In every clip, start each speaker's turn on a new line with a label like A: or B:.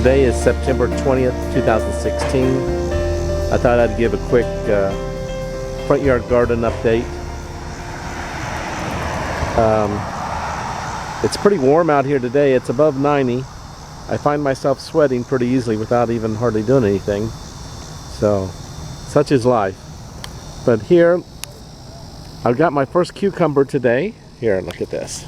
A: Today is September 20th, 2016. I thought I'd give a quick front yard garden update. It's pretty warm out here today. It's above 90. I find myself sweating pretty easily without even hardly doing anything. So, such is life. But here, I've got my first cucumber today. Here, look at this.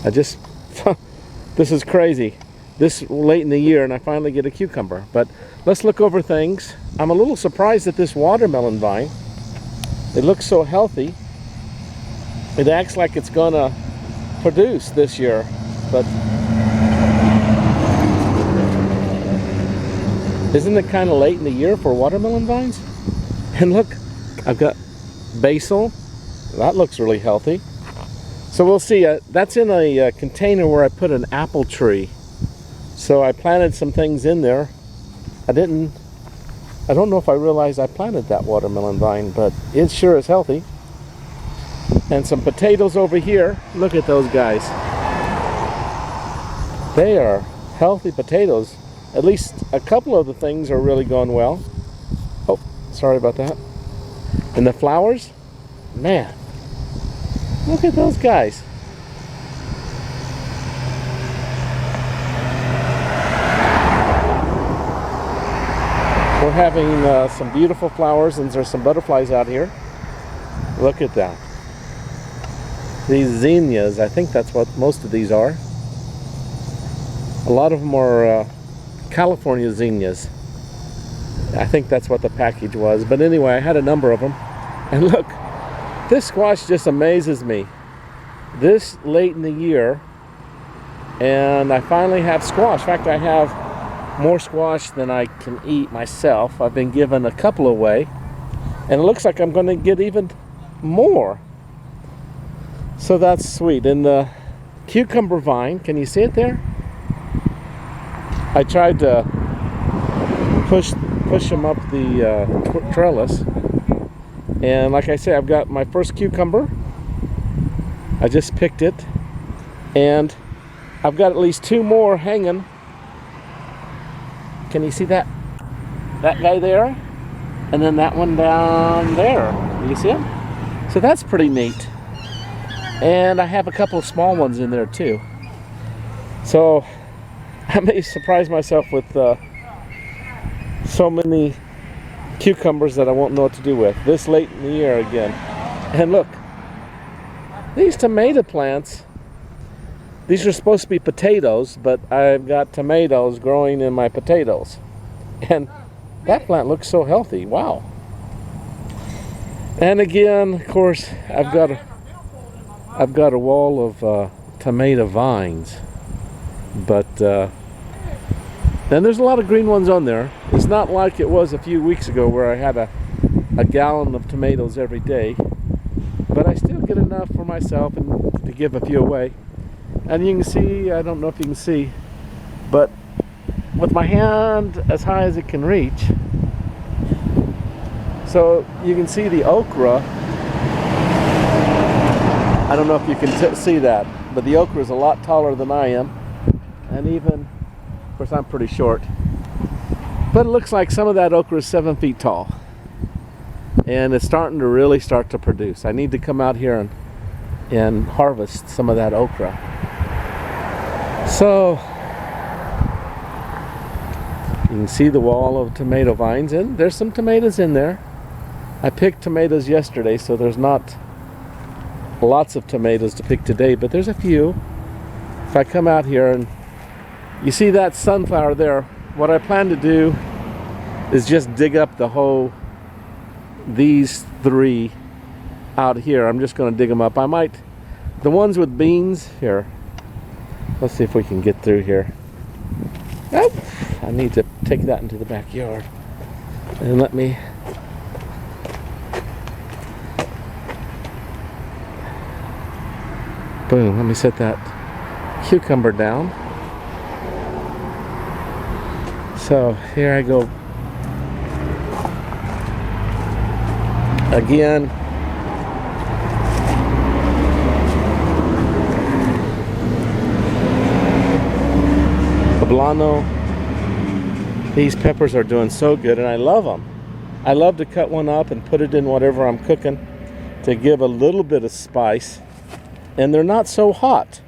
A: This is crazy. This late in the year and I finally get a cucumber. But let's look over things. I'm a little surprised at this watermelon vine. It looks so healthy. It acts like it's gonna produce this year, but isn't it kind of late in the year for watermelon vines? And look, I've got basil. That looks really healthy. So we'll see. That's in a container where I put an apple tree. So I planted some things in there. I don't know if I realized I planted that watermelon vine, but it sure is healthy. And some potatoes over here. Look at those guys. They are healthy potatoes. At least a couple of the things are really going well. Oh, sorry about that. And the flowers, man, look at those guys. We're having some beautiful flowers, and there's some butterflies out here. Look at that. These zinnias, I think that's what most of these are. A lot of them are California zinnias. I think that's what the package was. But anyway, I had a number of them. And look, this squash just amazes me. This late in the year, and I finally have squash. In fact, I have more squash than I can eat myself. I've been given a couple away, and it looks like I'm going to get even more. So that's sweet. And the cucumber vine, can you see it there? I tried to push them up the trellis, and like I say, I've got my first cucumber. I just picked it, and I've got at least two more hanging. Can you see that? That guy there, and then that one down there. You see him? So that's pretty neat. And I have a couple of small ones in there too. So I may surprise myself with so many cucumbers that I won't know what to do with this late in the year again. And look, these tomato plants, these are supposed to be potatoes, but I've got tomatoes growing in my potatoes. And that plant looks so healthy. Wow. And again, of course, I've got a wall of tomato vines. But then there's a lot of green ones on there. It's not like it was a few weeks ago where I had a gallon of tomatoes every day. But I still get enough for myself and to give a few away. And you can see, I don't know if you can see, but with my hand as high as it can reach, so you can see the okra. I don't know if you can see that, but the okra is a lot taller than I am. And even, of course, I'm pretty short. But it looks like some of that okra is 7 feet tall. And it's starting to really start to produce. I need to come out here and harvest some of that okra. So you can see the wall of tomato vines, and there's some tomatoes in there. I picked tomatoes yesterday, so there's not lots of tomatoes to pick today, but there's a few. If I come out here and you see that sunflower there, what I plan to do is just dig up these three out here. I'm just going to dig them up. The ones with beans here. Let's see if we can get through here. Oh, I need to take that into the backyard. And let me... Boom, let me set that cucumber down. So here I go. Again, poblano, These peppers are doing so good, and I love them. I love to cut one up and put it in whatever I'm cooking to give a little bit of spice. And they're not so hot.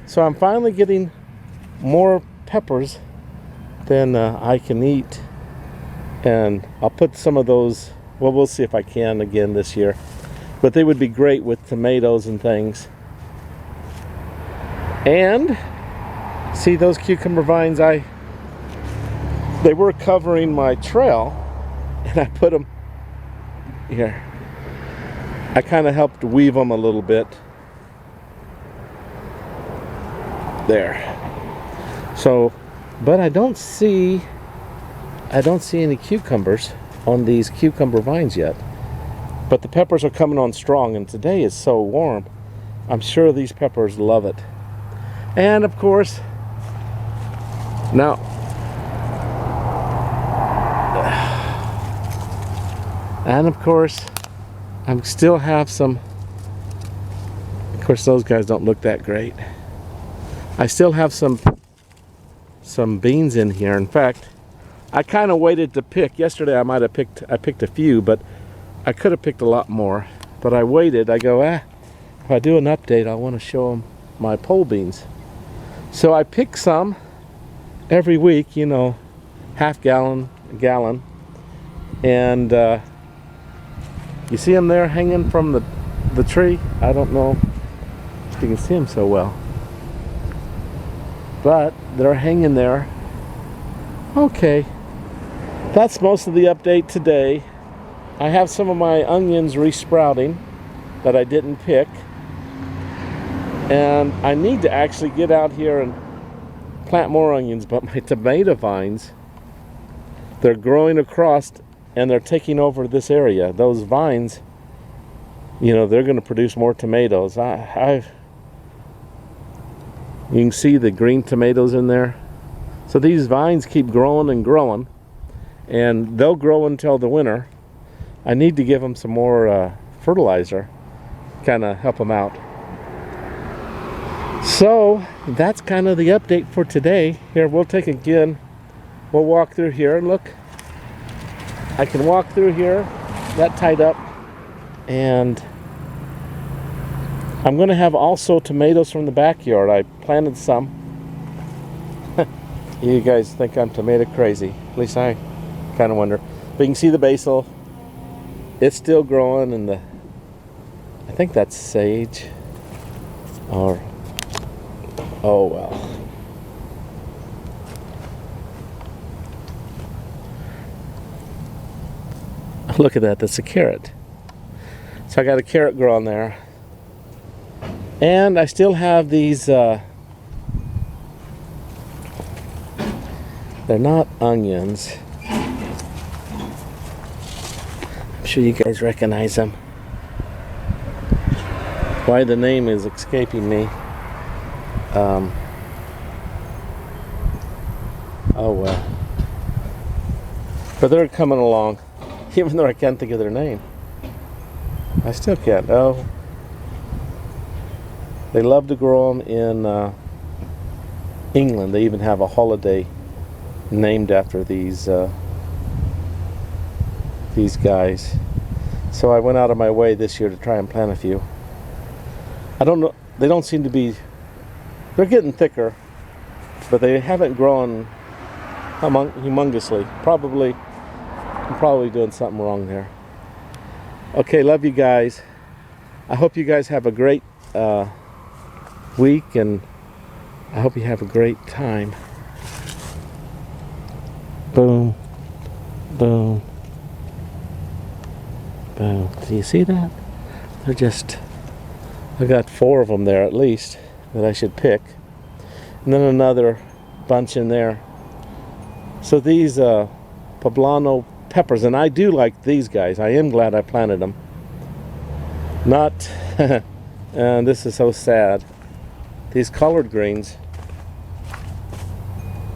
A: So I'm finally getting more peppers than I can eat. And I'll put some of those, well, we'll see if I can again this year. But they would be great with tomatoes and things. And see those cucumber vines, they were covering my trail, and I put them here. I kind of helped weave them a little bit. There. So, but I don't see any cucumbers on these cucumber vines yet. But the peppers are coming on strong, and today is so warm. I'm sure these peppers love it. And of course, now, and of course, I still have some, of course those guys don't look that great. I still have some beans in here. In fact, I kind of waited to pick. Yesterday I picked a few, but I could have picked a lot more. But I waited. I go, if I do an update, I want to show them my pole beans. So I pick some every week, you know, half gallon, a gallon. And you see them there hanging from the tree? I don't know if you can see them so well. But they're hanging there. Okay, that's most of the update today. I have some of my onions resprouting that I didn't pick. And I need to actually get out here and plant more onions, but my tomato vines, they're growing across and they're taking over this area. Those vines, you know, they're going to produce more tomatoes. You can see the green tomatoes in there. So these vines keep growing and growing, and they'll grow until the winter. I need to give them some more fertilizer, kind of help them out. So that's kind of the update for today. Here, we'll walk through here and look. I can walk through here, that tied up, and I'm going to have also tomatoes from the backyard. I planted some. You guys think I'm tomato crazy. At least I kind of wonder. But you can see the basil. It's still growing, and I think that's sage. Or, oh well. Look at that, that's a carrot. So I got a carrot growing there. And I still have these, they're not onions. I'm sure you guys recognize them. Why the name is escaping me. Oh well. But they're coming along, even though I can't think of their name. I still can't. Oh. They love to grow them in England. They even have a holiday named after these guys. So I went out of my way this year to try and plant a few. I don't know. They don't seem to be. They're getting thicker, but they haven't grown humongously. I'm probably doing something wrong there. Okay, love you guys. I hope you guys have a great week, and I hope you have a great time. Boom, boom, boom. Do you see that? They're just, I got 4 of them there at least that I should pick, and then another bunch in there. So these poblano peppers, and I do like these guys. I am glad I planted them. Not, and this is so sad. These collard greens,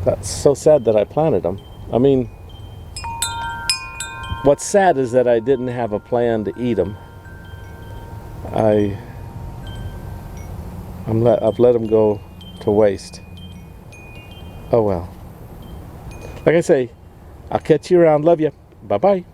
A: that's so sad that I planted them. I mean, what's sad is that I didn't have a plan to eat them. I've let them go to waste. Oh well. Like I say, I'll catch you around. Love you. Bye-bye.